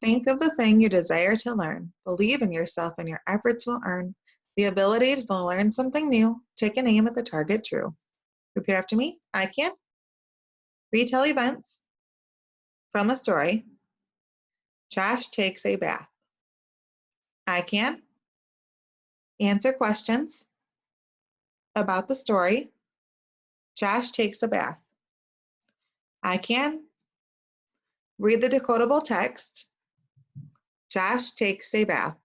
Think of the thing you desire to learn. Believe in yourself and your efforts will earn the ability to learn something new. Take an aim at the target true. Repeat after me. I can retell events from the story. Josh takes a bath. I can answer questions about the story. Josh takes a bath. I can read the decodable text. Josh takes a bath.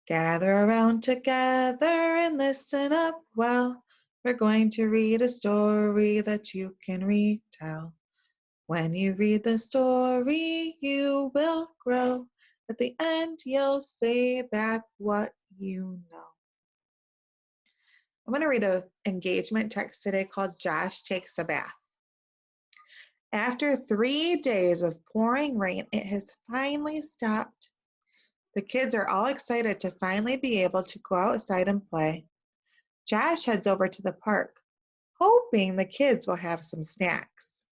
Gather around together and listen up well. We're going to read a story that you can retell. When you read the story, you will grow. At the end, you'll say back what you know. I'm going to read an engagement text today called Josh Takes a Bath. After 3 days of pouring rain, it has finally stopped. The kids are all excited to finally be able to go outside and play. Josh heads over to the park, hoping the kids will have some snacks.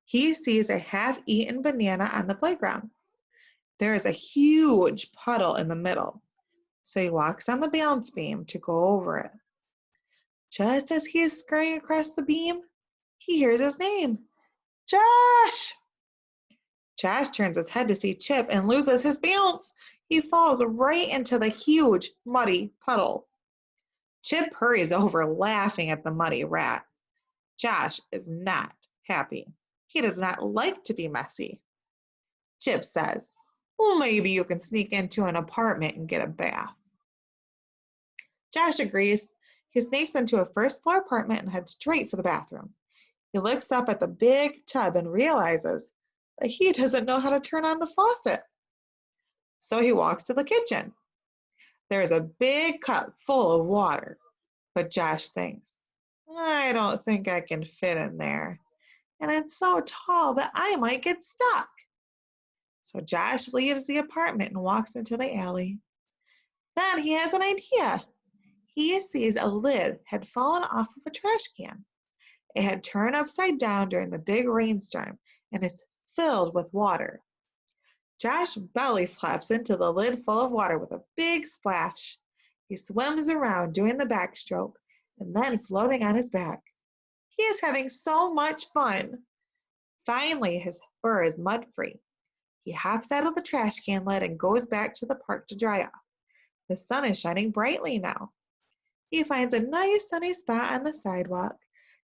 He sees a half-eaten banana on the playground. There is a huge puddle in the middle, so he walks on the balance beam to go over it. Just as he is scurrying across the beam, he hears his name, Josh! Josh turns his head to see Chip and loses his balance. He falls right into the huge, muddy puddle. Chip hurries over, laughing at the muddy rat. Josh is not happy. He does not like to be messy. Chip says, well, maybe you can sneak into an apartment and get a bath. Josh agrees. He sneaks into a first-floor apartment and heads straight for the bathroom. He looks up at the big tub and realizes that he doesn't know how to turn on the faucet. So he walks to the kitchen. There is a big cup full of water, but Josh thinks, I don't think I can fit in there, and it's so tall that I might get stuck. So Josh leaves the apartment and walks into the alley. Then he has an idea. He sees a lid had fallen off of a trash can. It had turned upside down during the big rainstorm and is filled with water. Josh belly flaps into the lid full of water with a big splash. He swims around doing the backstroke and then floating on his back. He is having so much fun. Finally, his fur is mud-free. He hops out of the trash can lid and goes back to the park to dry off. The sun is shining brightly now. He finds a nice sunny spot on the sidewalk.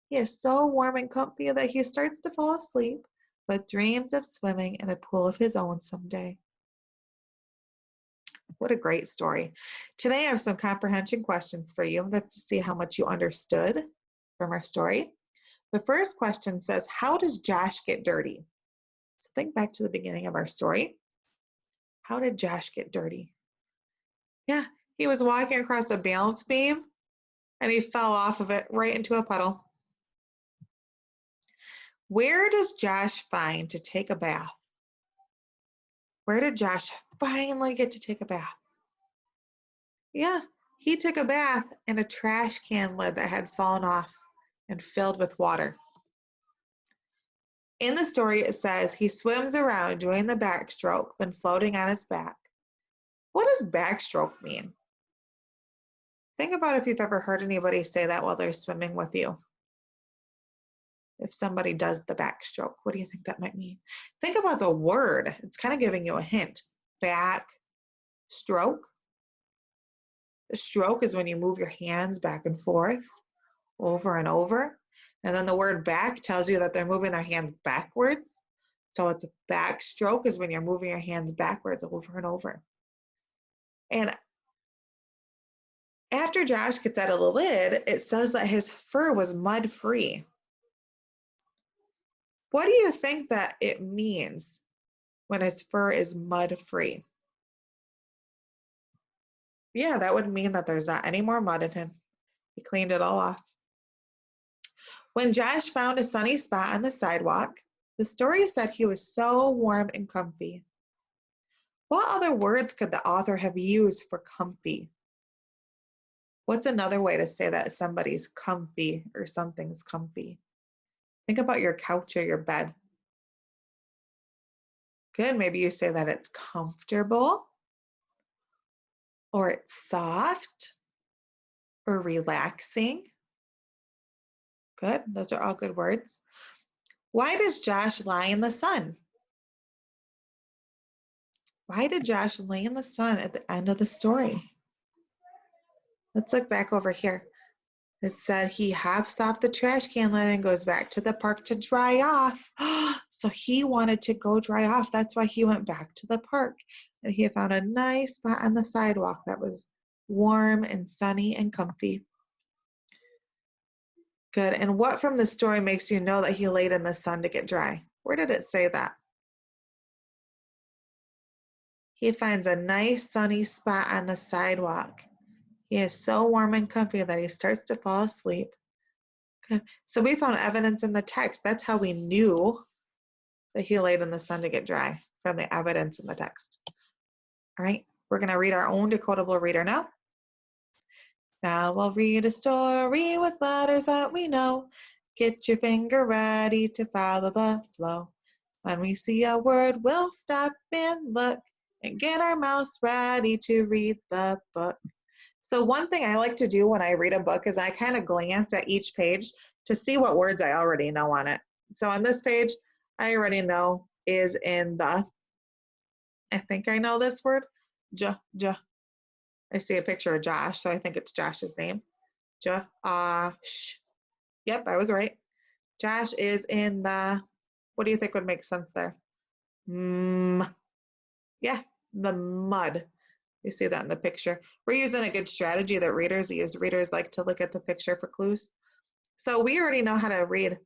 He is so warm and comfy that he starts to fall asleep, but dreams of swimming in a pool of his own someday. What a great story. Today I have some comprehension questions for you. That's to see how much you understood from our story. The first question says, how does Josh get dirty? So think back to the beginning of our story. How did Josh get dirty? Yeah, he was walking across a balance beam and he fell off of it right into a puddle. Where does Josh find to take a bath? Where did Josh finally get to take a bath? Yeah, he took a bath in a trash can lid that had fallen off and filled with water. In the story, it says he swims around doing the backstroke, then floating on his back. What does backstroke mean? Think about if you've ever heard anybody say that while they're swimming with you. If somebody does the backstroke, what do you think that might mean? Think about the word. It's kind of giving you a hint. Back stroke. A stroke is when you move your hands back and forth, over and over. And then the word back tells you that they're moving their hands backwards. So it's a backstroke is when you're moving your hands backwards over and over. And after Josh gets out of the lid, it says that his fur was mud-free. What do you think that it means when his fur is mud-free? Yeah, that would mean that there's not any more mud in him. He cleaned it all off. When Josh found a sunny spot on the sidewalk, the story said he was so warm and comfy. What other words could the author have used for comfy? What's another way to say that somebody's comfy or something's comfy? Think about your couch or your bed. Good. Maybe you say that it's comfortable, or it's soft, or relaxing. Good. Those are all good words. Why does Josh lie in the sun? Why did Josh lay in the sun at the end of the story? Let's look back over here. It said he hops off the trash can lid and goes back to the park to dry off. So he wanted to go dry off. That's why he went back to the park. And he found a nice spot on the sidewalk that was warm and sunny and comfy. Good. And what from the story makes you know that he laid in the sun to get dry? Where did it say that? He finds a nice sunny spot on the sidewalk. He is so warm and comfy that he starts to fall asleep. Good. So we found evidence in the text. That's how we knew that he laid in the sun to get dry, from the evidence in the text. All right, we're going to read our own decodable reader now. Now we'll read a story with letters that we know. Get your finger ready to follow the flow. When we see a word, we'll stop and look and get our mouths ready to read the book. So one thing I like to do when I read a book is I kind of glance at each page to see what words I already know on it. So on this page, I already know is in the. I think I know this word. I see a picture of Josh, so I think it's Josh's name. Josh. Yep, I was right. Josh is in the, what do you think would make sense there? Yeah, the mud. You see that in the picture. We're using a good strategy that readers use. Readers like to look at the picture for clues. So we already know how to read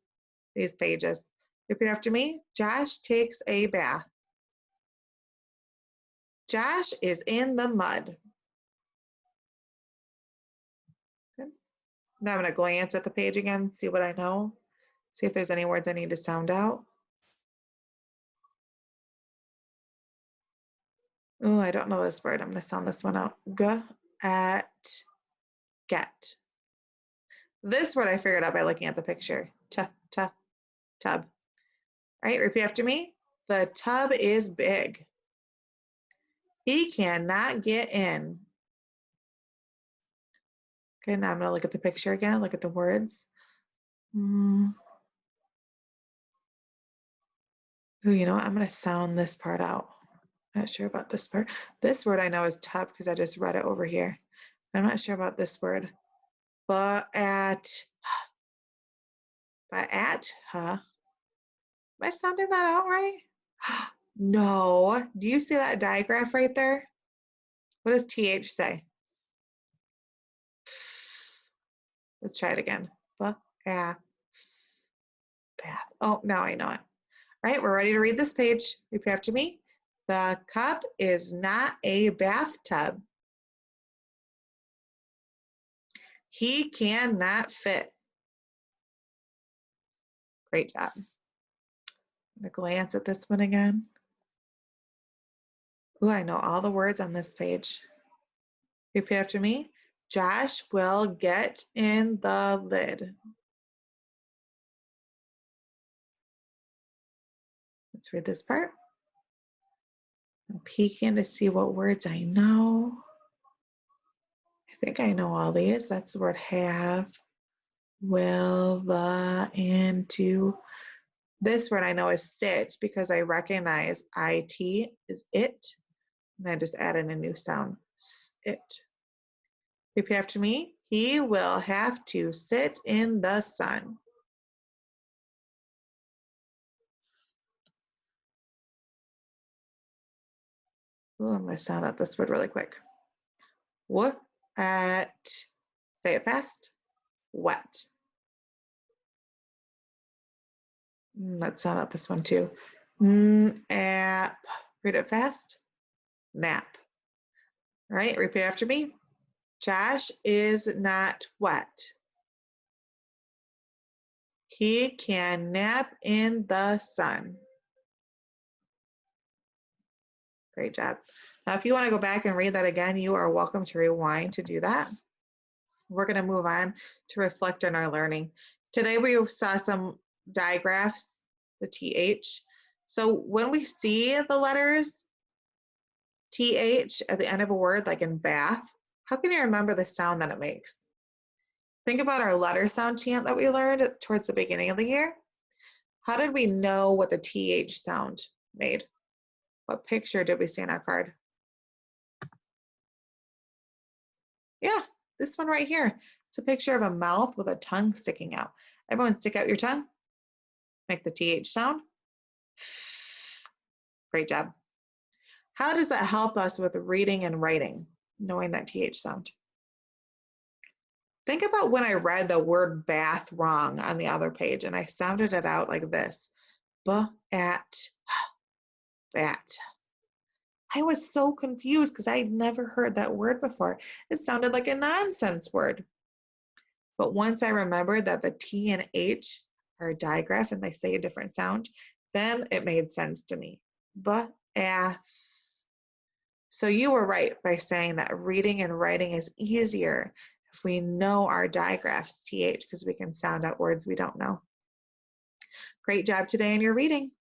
these pages. Repeat after me. Josh takes a bath. Josh is in the mud. Good. Now I'm going to glance at the page again, see what I know. See if there's any words I need to sound out. Oh, I don't know this word. I'm going to sound this one out. Get. This word I figured out by looking at the picture. Tub. All right, repeat after me. The tub is big. He cannot get in. Okay, now I'm going to look at the picture again, look at the words. Oh, you know what? I'm going to sound this part out. Not sure about this part. This word I know is tub because I just read it over here. I'm not sure about this word. Huh? Am I sounding that out right? No. Do you see that digraph right there? What does TH say? Let's try it again. Bath. Oh, now I know it. All right, we're ready to read this page. Repeat after me. The cup is not a bathtub. He cannot fit. Great job. I'm going to glance at this one again. Ooh, I know all the words on this page. Repeat after me. Josh will get in the lid. Let's read this part. I'm peeking to see what words I know. I think I know all these. That's the word have, will, the, and to. This word I know is sit because I recognize IT is it. And I just added a new sound, it. Repeat after me. He will have to sit in the sun. Ooh, I'm going to sound out this word really quick. What at, say it fast, wet. Let's sound out this one too. Nap, read it fast, nap. All right, repeat after me. Josh is not wet. He can nap in the sun. Great job. Now, if you want to go back and read that again, you are welcome to rewind to do that. We're going to move on to reflect on our learning. Today we saw some digraphs, the TH. So when we see the letters TH at the end of a word, like in bath, how can you remember the sound that it makes? Think about our letter sound chant that we learned towards the beginning of the year. How did we know what the TH sound made? What picture did we see on our card? Yeah, this one right here. It's a picture of a mouth with a tongue sticking out. Everyone stick out your tongue. Make the TH sound. Great job. How does that help us with reading and writing, knowing that TH sound? Think about when I read the word bath wrong on the other page and I sounded it out like this. Bat. I was so confused because I had never heard that word before. It sounded like a nonsense word. But once I remembered that the T and H are a digraph and they say a different sound, then it made sense to me. Bath. So you were right by saying that reading and writing is easier if we know our digraphs, TH, because we can sound out words we don't know. Great job today in your reading.